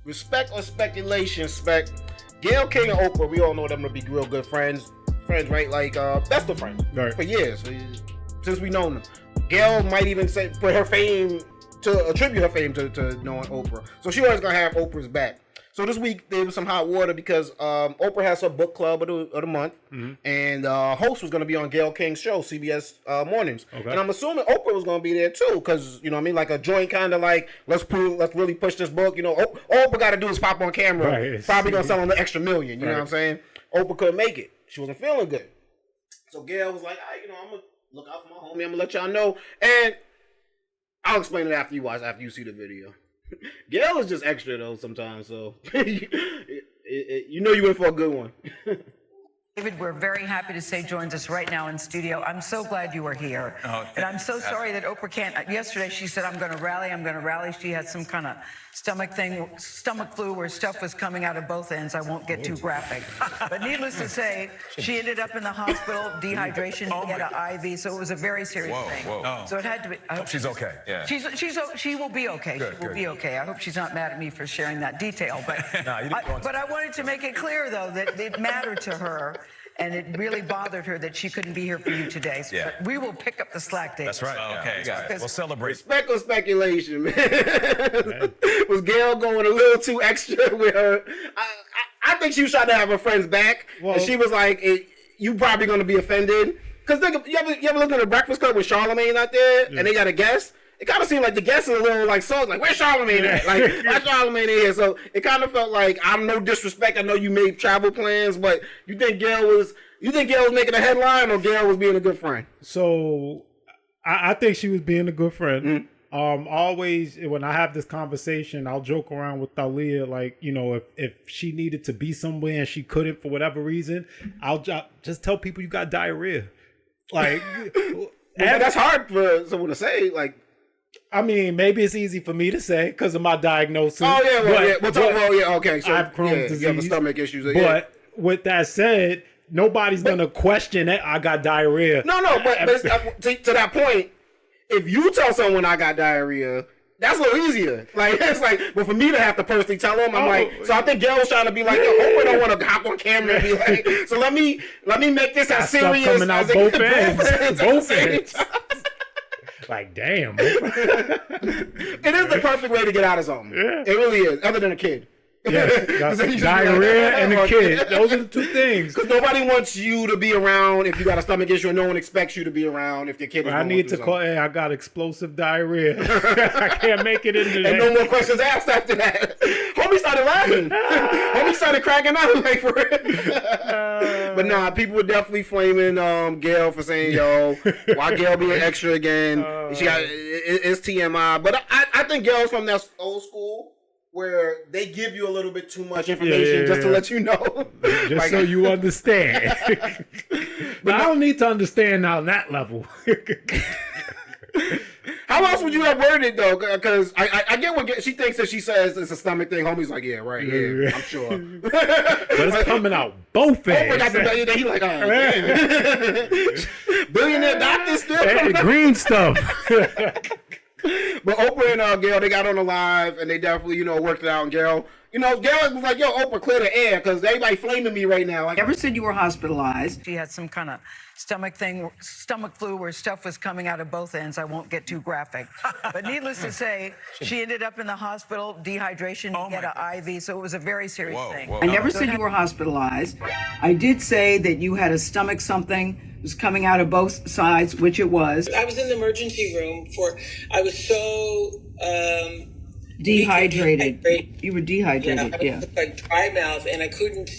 respect or speculation, Gayle King and Oprah, we all know them to be real good friends, right? Like best of friends for years, since we known them. Gayle might even attribute her fame to knowing Oprah, so she always gonna have Oprah's back. So this week there was some hot water because Oprah has her book club of the month, and host was going to be on Gayle King's show, CBS Mornings, and I'm assuming Oprah was going to be there too, because you know what I mean, like a joint kind of like let's really push this book. You know, all Oprah got to do is pop on camera. Right. Probably going to sell on the extra million. You know what I'm saying? Oprah couldn't make it. She wasn't feeling good, so Gayle was like, I'm gonna look out for my homie. I'm gonna let y'all know, and I'll explain it after you see the video. Gayle is just extra though sometimes, so you know you in for a good one. David, we're very happy to say joins us right now in studio. I'm so glad you are here. And I'm so sorry that Oprah can't. Yesterday she said, I'm going to rally. She had some kind of stomach flu where stuff was coming out of both ends. I won't get too graphic. But needless to say, she ended up in the hospital, dehydration, she had an IV, so it was a very serious thing. So it had to be. I hope she's okay. Yeah. She will be okay. She will be okay. I hope she's not mad at me for sharing that detail. But, but I wanted to make it clear, though, that it mattered to her. And it really bothered her that she couldn't be here for you today. So but we will pick up the slack, Dave. That's right. Okay. Yeah. We'll celebrate. Respect or speculation, man. Was Gayle going a little too extra with her? I think she was trying to have her friends back. Well, and she was like, you probably going to be offended. Because you ever look at the Breakfast Club with Charlamagne out there and they got a guest? It kind of seemed like the guests are a little like so like, where's Charlamagne at? Like, where's Charlamagne in here? So it kind of felt like, I'm no disrespect. I know you made travel plans, but you think Gayle was making a headline or Gayle was being a good friend? So I think she was being a good friend. Always when I have this conversation, I'll joke around with Thalia, like, you know, if she needed to be somewhere and she couldn't for whatever reason, I'll just tell people you got diarrhea. Like, that's hard for someone to say, like. I mean, maybe it's easy for me to say because of my diagnosis. Oh, yeah, okay. So, I have Crohn's disease. You have stomach issues. But with that said, nobody's going to question that I got diarrhea. No, but to that point, if you tell someone I got diarrhea, that's a little easier. Like, it's like, but for me to have to personally tell them, I'm like, so I think Gayle was trying to be like, Oprah don't want to hop on camera and be like, so let me make this as serious coming out as both ends. Both ends. Like, damn. It is the perfect way to get out of something. Yeah. It really is, other than a kid. Yeah, diarrhea and a kid. Those are the two things. Because nobody wants you to be around if you got a stomach issue, and no one expects you to be around if your kid is. I need to call. Hey, I got explosive diarrhea. I can't make it into that. And no more questions asked after that. Homie started laughing. Homie started cracking up like for real. But nah, people were definitely flaming Gayle for saying, "Yo, why Gayle being extra again?" She got it's TMI. But I think Gayle's from that old school, where they give you a little bit too much information just to let you know. Just like, so you understand. But I don't need to understand on that level. How else would you have worded it, though? Because I get what she thinks that she says it's a stomach thing. Homie's like, yeah, right, yeah, I'm sure. But it's coming out both ends. He's like, billionaire doctor still. Hey, green stuff. But Oprah and Gayle, they got on the live, and they definitely, worked it out. And Gayle was like, yo, Oprah, clear the air, because everybody flaming me right now. Like, ever since you were hospitalized, she had some kind of stomach flu where stuff was coming out of both ends. I won't get too graphic. But needless to say, she ended up in the hospital, dehydration, she had an IV, so it was a very serious thing. I never said you were hospitalized. I did say that you had a stomach something. It was coming out of both sides, which it was. I was in the emergency room I was so dehydrated. You were dehydrated, yeah. Like dry mouth, and I couldn't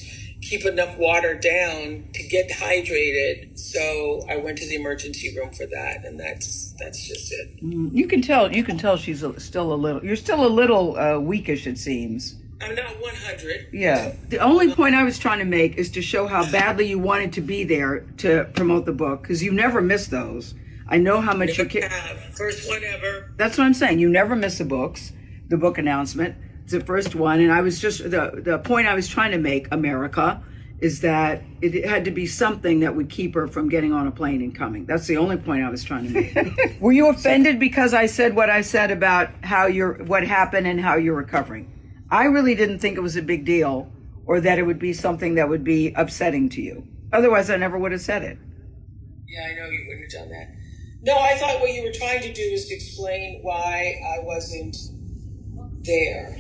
keep enough water down to get hydrated. So I went to the emergency room for that, and that's just it. You can tell she's still a little. You're still a little weakish, it seems. I'm not 100. Yeah. The only point I was trying to make is to show how badly you wanted to be there to promote the book, because you never miss those. I know how much you care. First one ever. That's what I'm saying. You never miss the book announcement. It's the first one. And I was just, the point I was trying to make, America, is that it had to be something that would keep her from getting on a plane and coming. That's the only point I was trying to make. Were you offended because I said what I said about what happened and how you're recovering? I really didn't think it was a big deal or that it would be something that would be upsetting to you. Otherwise, I never would have said it. Yeah, I know you wouldn't have done that. No, I thought what you were trying to do is to explain why I wasn't there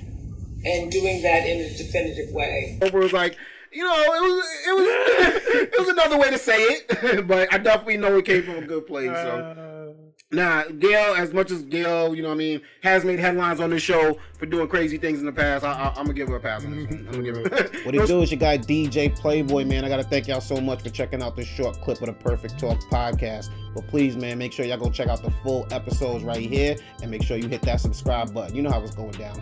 and doing that in a definitive way. Oprah was like, you know, it was another way to say it, but I definitely know it came from a good place. So, Gayle, as much as Gayle, you know what I mean, has made headlines on this show for doing crazy things in the past, I'm gonna give her a pass on this one. I'm gonna give her. What it do is your guy DJ Playboy, man. I gotta thank y'all so much for checking out this short clip of the Perfect Talk podcast. But please, man, make sure y'all go check out the full episodes right here, and make sure you hit that subscribe button. You know how it's going down.